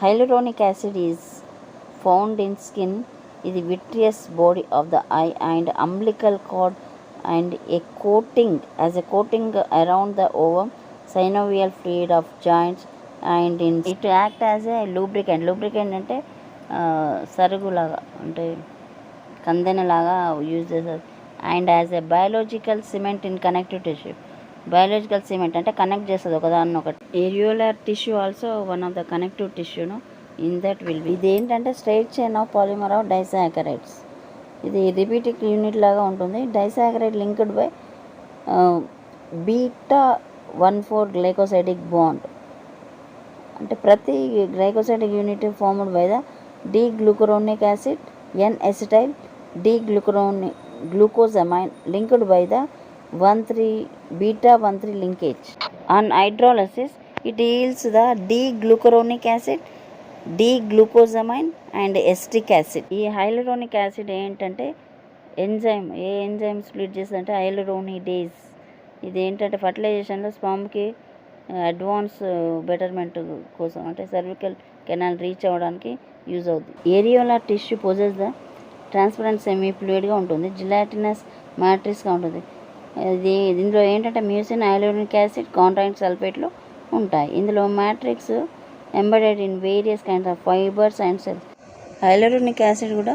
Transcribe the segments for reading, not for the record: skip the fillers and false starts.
Hyaluronic acid is found in skin, in the vitreous body of the eye and umbilical cord, and as a coating around the ovum, synovial fluid of joints, and it act as a lubricant. Lubricant అంటే సరుగులాగా అంటే కందెనలాగా use చేస్తారు. And as a biological cement in connective tissue. Biological cement అంటే connect చేస్తుంది ఒకదాన్ని ఒకటి. Areolar tissue also one of the connective టిష్యూను ఇన్ దట్ విల్ బి. ఇది ఏంటంటే straight chain of polymer of disaccharides. ఇది రిపీటిక్ యూనిట్ లాగా ఉంటుంది. Disaccharide linked by beta 1,4 glycosidic bond. అంటే ప్రతి glycosidic unit formed by the D-glucuronic acid, N-acetyl D-glucosamine linked by the beta 1,3 linkage. On hydrolysis, it yields the D-glucuronic acid, D-glucosamine and acetic acid. ఈ hyaluronic acid ఏంటంటే enzyme, ఏ enzyme split చేస్తుందంటే హైలూరోనిడేస్. ఇది ఏంటంటే ఫర్టిలైజేషన్లో స్పామ్కి advance betterment కోసం అంటే cervical canal reach అవ్వడానికి use అవుతుంది. Areolar tissue possess the transparent semi ఫ్లూయిడ్గా ఉంటుంది, జిలాటినస్ మ్యాట్రిక్స్గా ఉంటుంది. దీనిలో ఏంటంటే మ్యూసిన్, హైలూరోనిక్ యాసిడ్, కాంట్రాక్ట్ సల్ఫేట్లు ఉంటాయి. ఇందులో matrix embedded in various kinds of fibres and cells. Hyaluronic acid కూడా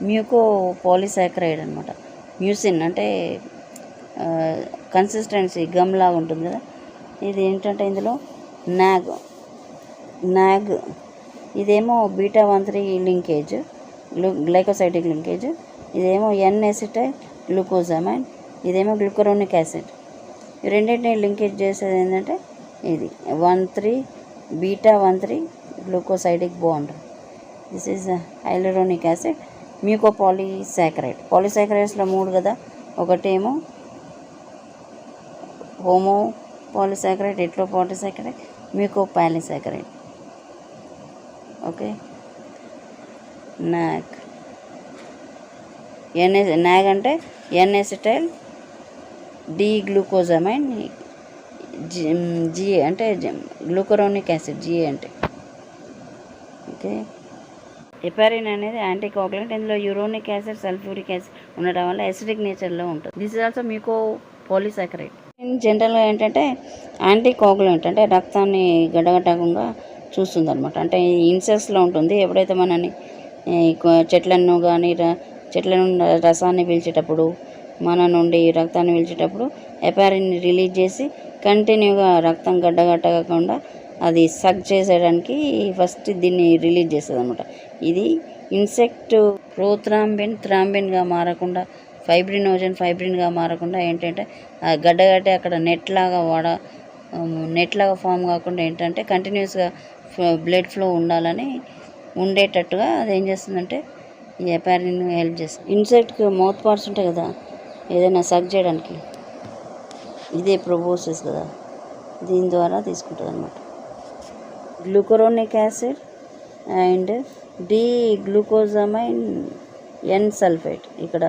మ్యూకో పాలిసాకరైడ్ అనమాట. మ్యూసిన్ అంటే కన్సిస్టెన్సీ గమ్ లాగా ఉంటుంది కదా. ఇది ఏంటంటే ఇందులో నాగ్ ఇదేమో బీటా 1,3 లింకేజ్, గ్లైకోసైడిక్ లింకేజ్. ఇదేమో N-acetyl గ్లూకోజమైన్, ఇదేమో గ్లూకరోనిక్ యాసిడ్. ఈ రెండింటిని లింకేజ్ చేసేది ఏంటంటే ఇది beta 1,3 glucosidic bond. This is hyaluronic acid. Mucopolysaccharide. పాలిసాకరైడ్స్లో 3 కదా. ఒకటేమో homopolysaccharide, heteropolysaccharide, mucopolysaccharide. Okay. NAG అంటే N-acetyl D-glucosamine, GA అంటే గ్లూకరోనిక్ యాసిడ్, GA అంటే. ఓకే. హెపారిన్ అనేది యాంటీకోగులెంట్. ఇందులో యూరోనిక్ యాసిడ్, సల్ఫ్యూరిక్ యాసిడ్ ఉండడం వల్ల ఎసిడిక్ నేచర్లో ఉంటుంది. This is also mucopolysaccharide. జనరల్గా ఏంటంటే యాంటీకోగులెంట్ అంటే రక్తాన్ని గడ్డగట్టకుండా చూస్తుంది అనమాట. అంటే ఇన్సెస్ట్లో ఉంటుంది. ఎప్పుడైతే మనని చెట్లను కానీ చెట్ల నుండి రసాన్ని పీల్చేటప్పుడు, మన నుండి రక్తాన్ని పీల్చేటప్పుడు హెపారిన్ని రిలీజ్ చేసి కంటిన్యూగా రక్తం గడ్డగట్టకుండా అది సక్ చేసేయడానికి ఫస్ట్ దీన్ని రిలీజ్ చేస్తుంది అనమాట. ఇది ఇన్సెక్ట్ థ్రాంబిన్గా మారకుండా, ఫైబ్రిన్గా మారకుండా ఏంటంటే గడ్డగట్టే అక్కడ నెట్లాగా ఫామ్ కాకుండా ఏంటంటే కంటిన్యూస్గా బ్లడ్ ఫ్లో ఉండేటట్టుగా అది ఏం చేస్తుందంటే ఈ హెపారిన్ హెల్ప్ చేస్తుంది. ఇన్సెక్ట్కి మౌత్ పార్ట్స్ ఉంటాయి కదా, ఏదైనా సక్ చేయడానికి, ఇదే proboscis కదా, దీని ద్వారా తీసుకుంటుంది అనమాట. గ్లూకరోనిక్ యాసిడ్ అండ్ D-glucosamine, N-సల్ఫేట్. ఇక్కడ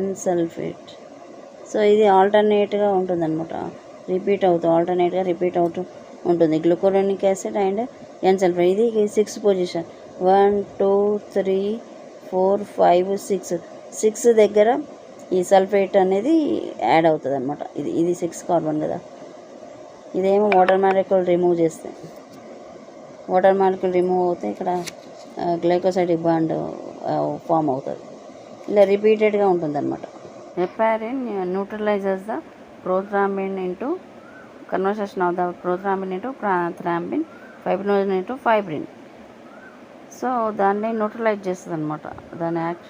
N-సల్ఫేట్. సో ఇది ఆల్టర్నేట్గా ఉంటుంది అనమాట. ఆల్టర్నేట్గా రిపీట్ అవుతూ ఉంటుంది. గ్లూకరోనిక్ యాసిడ్ అండ్ N-సల్ఫేట్. ఇది 6th పొజిషన్. 1 2 3 4 5 6 దగ్గర ఈ సల్ఫేట్ అనేది యాడ్ అవుతుంది అనమాట. ఇది 6 కార్బన్ కదా. ఇదేమో వాటర్ మాలిక్యూల్ రిమూవ్ చేస్తే, ఇక్కడ గ్లైకోసైడిక్ బాండ్ ఫామ్ అవుతుంది. ఇలా రిపీటెడ్గా ఉంటుంది అనమాట. Heparin న్యూట్రలైజెస్ the prothrombin into conversation of the prothrombin into thrombin, fibrinogen into fibrin. So దాన్ని న్యూట్రలైజ్ చేస్తుంది అనమాట, దాని యాక్షన్.